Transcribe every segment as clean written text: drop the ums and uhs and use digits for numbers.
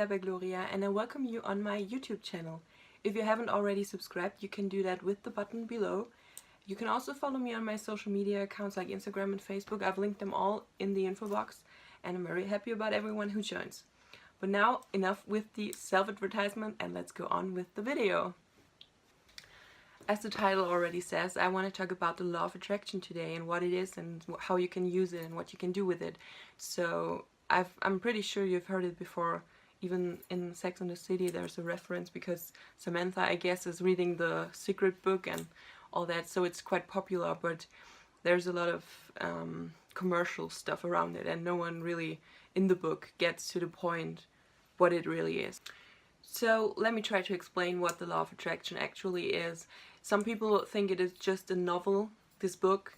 Isabelle Gloria and I welcome you on my YouTube channel. If you haven't already subscribed, you can do that with the button below. You can also follow me on my social media accounts like Instagram and Facebook. I've linked them all in the info box and I'm very happy about everyone who joins. But now enough with the self-advertisement and let's go on with the video. As the title already says, I want to talk about the law of attraction today and what it is and how you can use it and what you can do with it. So I'm pretty sure you've heard it before. Even in Sex and the City there's a reference because Samantha, I guess, is reading the secret book and all that, so it's quite popular, but there's a lot of commercial stuff around it and no one really in the book gets to the point what it really is. So let me try to explain what the law of attraction actually is. Some people think it is just a novel, this book.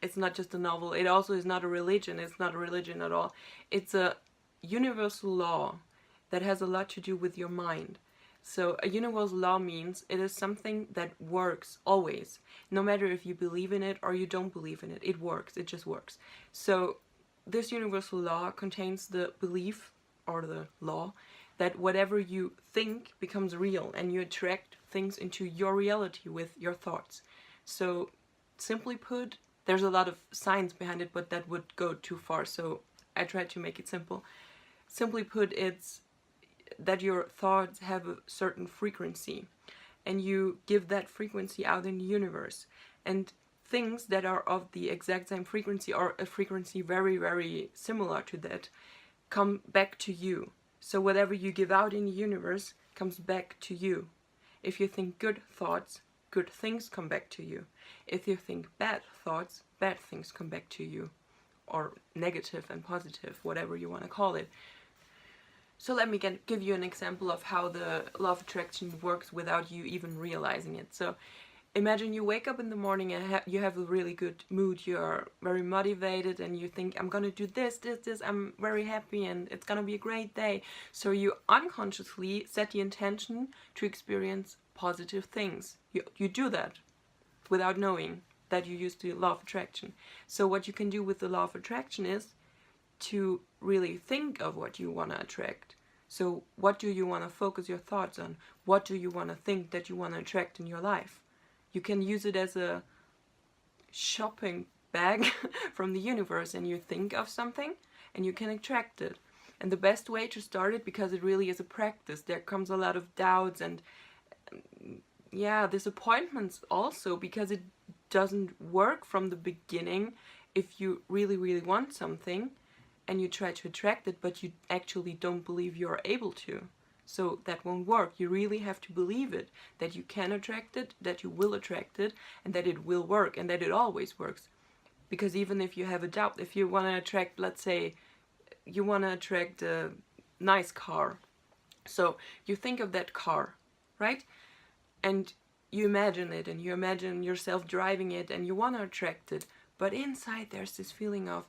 It's not just a novel. It also is not a religion. It's not a religion at all. It's a universal law that has a lot to do with your mind. So a universal law means it is something that works always. No matter if you believe in it or you don't believe in it, it works. It just works. So this universal law contains the belief, or the law, that whatever you think becomes real and you attract things into your reality with your thoughts. So simply put, there's a lot of science behind it, but that would go too far, so I tried to make it simple. Simply put, it's that your thoughts have a certain frequency and you give that frequency out in the universe, and things that are of the exact same frequency or a frequency very, very similar to that come back to you. So whatever you give out in the universe comes back to you. If you think good thoughts, good things come back to you. If you think bad thoughts, bad things come back to you. Or negative and positive, whatever you want to call it. So let me give you an example of how the law of attraction works without you even realizing it. So imagine you wake up in the morning and you have a really good mood, you're very motivated and you think, I'm gonna do this, I'm very happy and it's gonna be a great day. So you unconsciously set the intention to experience positive things. You do that without knowing that you use the law of attraction. So what you can do with the law of attraction is to really think of what you want to attract. So what do you want to focus your thoughts on? What do you want to think that you want to attract in your life? You can use it as a shopping bag from the universe, and you think of something and you can attract it. And the best way to start it, because it really is a practice, there comes a lot of doubts and disappointments also, because it doesn't work from the beginning. If you really want something and you try to attract it but you actually don't believe you're able to, so that won't work. You really have to believe it, that you can attract it, that you will attract it, and that it will work, and that it always works. Because even if you have a doubt, if you want to attract, let's say you want to attract a nice car, so you think of that car, right? And you imagine it and you imagine yourself driving it and you want to attract it, but inside there's this feeling of,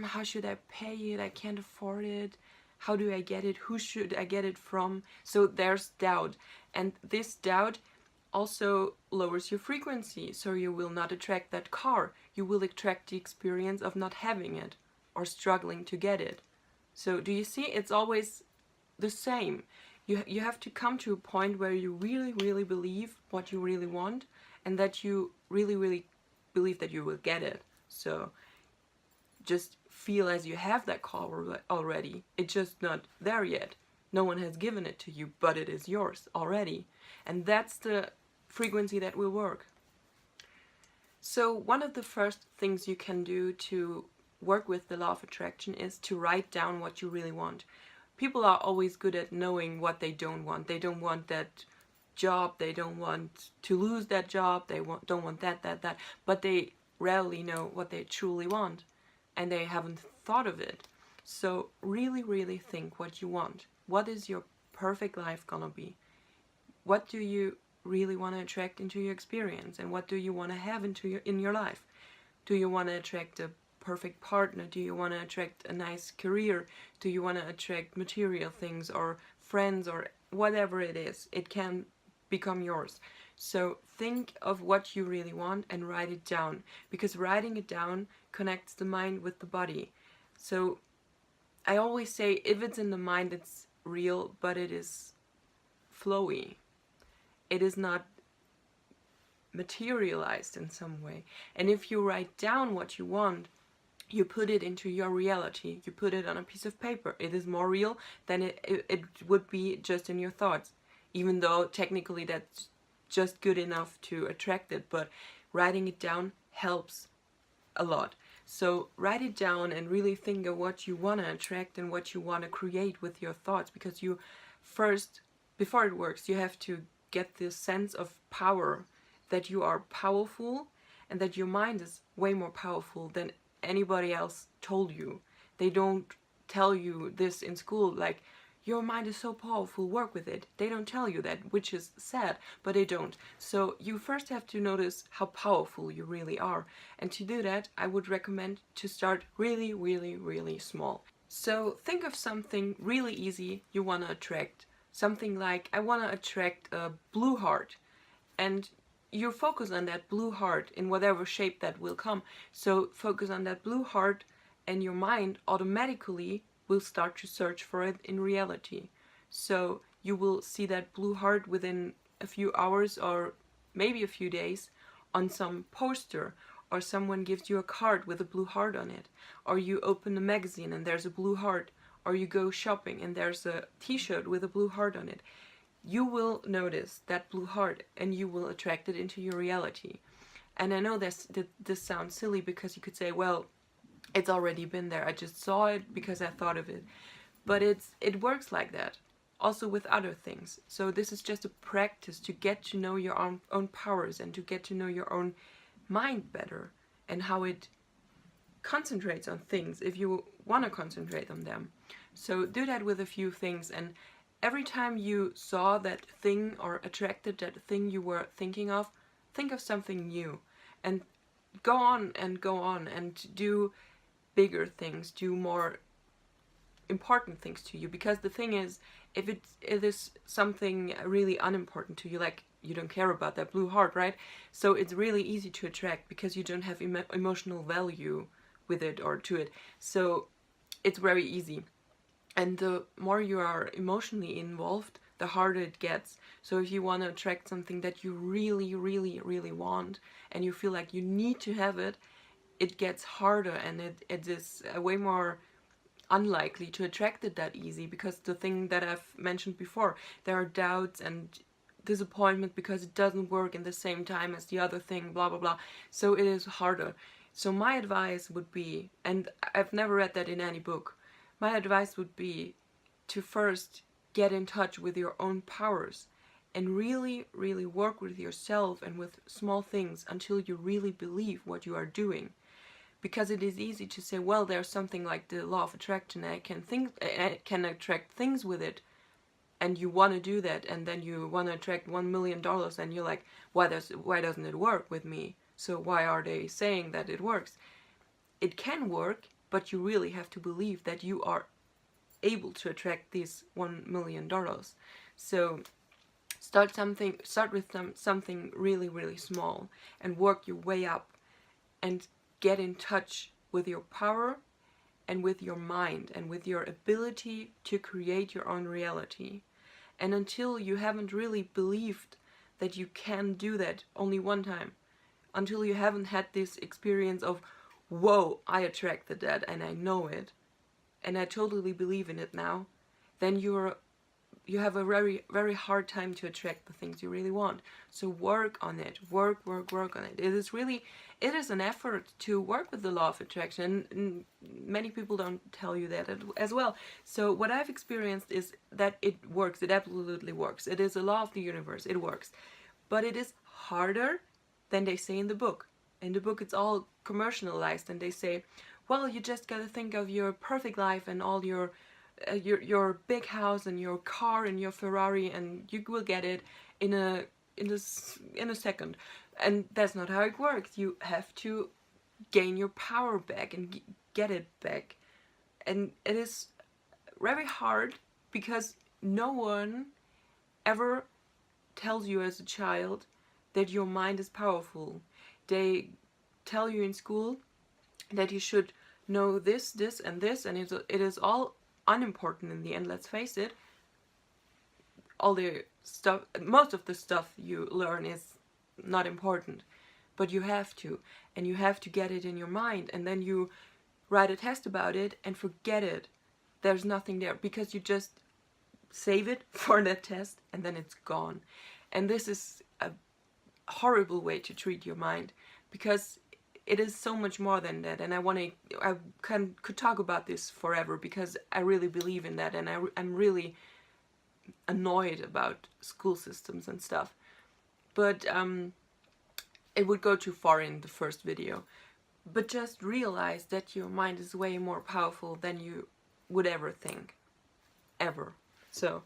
how should I pay it? I can't afford it. How do I get it? Who should I get it from? So there's doubt, and this doubt also lowers your frequency, so you will not attract that car. You will attract the experience of not having it or struggling to get it. So do you see? It's always the same. You have to come to a point where you really believe what you really want, and that you really believe that you will get it. So just feel as you have that car already. It's just not there yet. No one has given it to you, but it is yours already. And that's the frequency that will work. So one of the first things you can do to work with the law of attraction is to write down what you really want. People are always good at knowing what they don't want. They don't want that job, they don't want to lose that job, they don't want that, but they rarely know what they truly want. And they haven't thought of it. So really think what you want. What is your perfect life gonna be? What do you really want to attract into your experience? And what do you want to have in your life? Do you want to attract a perfect partner? Do you want to attract a nice career? Do you want to attract material things or friends or whatever it is? It can become yours. So think of what you really want and write it down, because writing it down connects the mind with the body. So I always say, if it's in the mind, it's real, but it is flowy. It is not materialized in some way. And if you write down what you want, you put it into your reality. You put it on a piece of paper. It is more real than it would be just in your thoughts. Even though technically that's just good enough to attract it, but writing it down helps a lot. So write it down and really think of what you want to attract and what you want to create with your thoughts, because you first, before it works, you have to get this sense of power, that you are powerful and that your mind is way more powerful than anybody else told you. They don't tell you this in school, like, your mind is so powerful, work with it. They don't tell you that, which is sad, but they don't. So you first have to notice how powerful you really are. And to do that, I would recommend to start really, really, really small. So think of something really easy you want to attract. Something like, I want to attract a blue heart. And you focus on that blue heart in whatever shape that will come. So focus on that blue heart, and your mind automatically will start to search for it in reality. So you will see that blue heart within a few hours or maybe a few days on some poster, or someone gives you a card with a blue heart on it, or you open a magazine and there's a blue heart, or you go shopping and there's a t-shirt with a blue heart on it. You will notice that blue heart and you will attract it into your reality. And I know this sounds silly, because you could say, well, it's already been there. I just saw it because I thought of it. But it works like that. Also with other things. So this is just a practice to get to know your own powers and to get to know your own mind better and how it concentrates on things if you want to concentrate on them. So do that with a few things, and every time you saw that thing or attracted that thing you were thinking of, think of something new and go on and do bigger things, do more important things to you. Because the thing is, if it is something really unimportant to you, like you don't care about that blue heart, right? So it's really easy to attract because you don't have emotional value with it or to it. So it's very easy. And the more you are emotionally involved, the harder it gets. So if you want to attract something that you really, really, really want, and you feel like you need to have it, it gets harder, and it is way more unlikely to attract it that easy, because the thing that I've mentioned before, there are doubts and disappointment because it doesn't work in the same time as the other thing, blah blah blah. So it is harder. So my advice would be, and I've never read that in any book, my advice would be to first get in touch with your own powers and really, really work with yourself and with small things until you really believe what you are doing. Because it is easy to say, well, there's something like the law of attraction, I can attract things with it, and you want to do that, and then you want to attract $1 million, and you're like, why doesn't it work with me? So why are they saying that it works? It can work, but you really have to believe that you are able to attract these $1 million. So start with something really, really small and work your way up and get in touch with your power and with your mind and with your ability to create your own reality. And until you haven't really believed that you can do that only one time, until you haven't had this experience of, whoa, I attracted that and I know it and I totally believe in it now, then you have a very, very hard time to attract the things you really want. So work on it. Work on it. It is an effort to work with the law of attraction, and many people don't tell you that as well. So what I've experienced is that it works. It absolutely works. It is a law of the universe. It works. But it is harder than they say in the book. In the book, it's all commercialized, and they say, well, you just gotta think of your perfect life and all your big house and your car and your Ferrari, and you will get it in a second. And that's not how it works. You have to gain your power back and get it back. And it is very hard because no one ever tells you as a child that your mind is powerful. They tell you in school that you should know this, and this, and it is all unimportant in the end, let's face it. all the stuff, most of the stuff you learn is not important, but you have to, and you have to get it in your mind, and then you write a test about it and forget it. There's nothing there, because you just save it for that test and then it's gone. And this is a horrible way to treat your mind, because it is so much more than that. And I could talk about this forever, because I really believe in that, and I'm really annoyed about school systems and stuff. But it would go too far in the first video. But just realize that your mind is way more powerful than you would ever think. Ever. So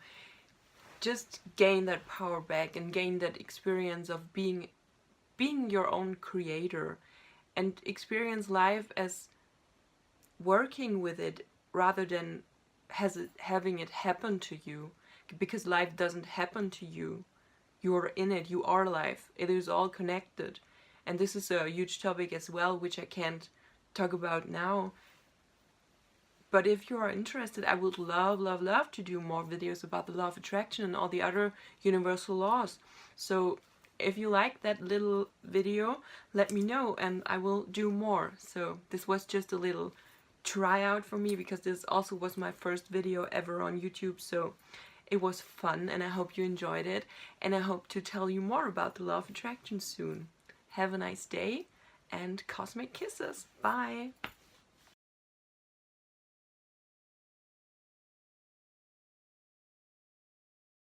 just gain that power back and gain that experience of being your own creator, and experience life as working with it rather than having it happen to you, because life doesn't happen to you. You're in it, you are life. It is all connected. And this is a huge topic as well, which I can't talk about now. But if you are interested, I would love to do more videos about the law of attraction and all the other universal laws. So if you like that little video, let me know and I will do more. So this was just a little tryout for me, because this also was my first video ever on YouTube. So it was fun, and I hope you enjoyed it, and I hope to tell you more about the law of attraction soon. Have a nice day, and cosmic kisses. Bye!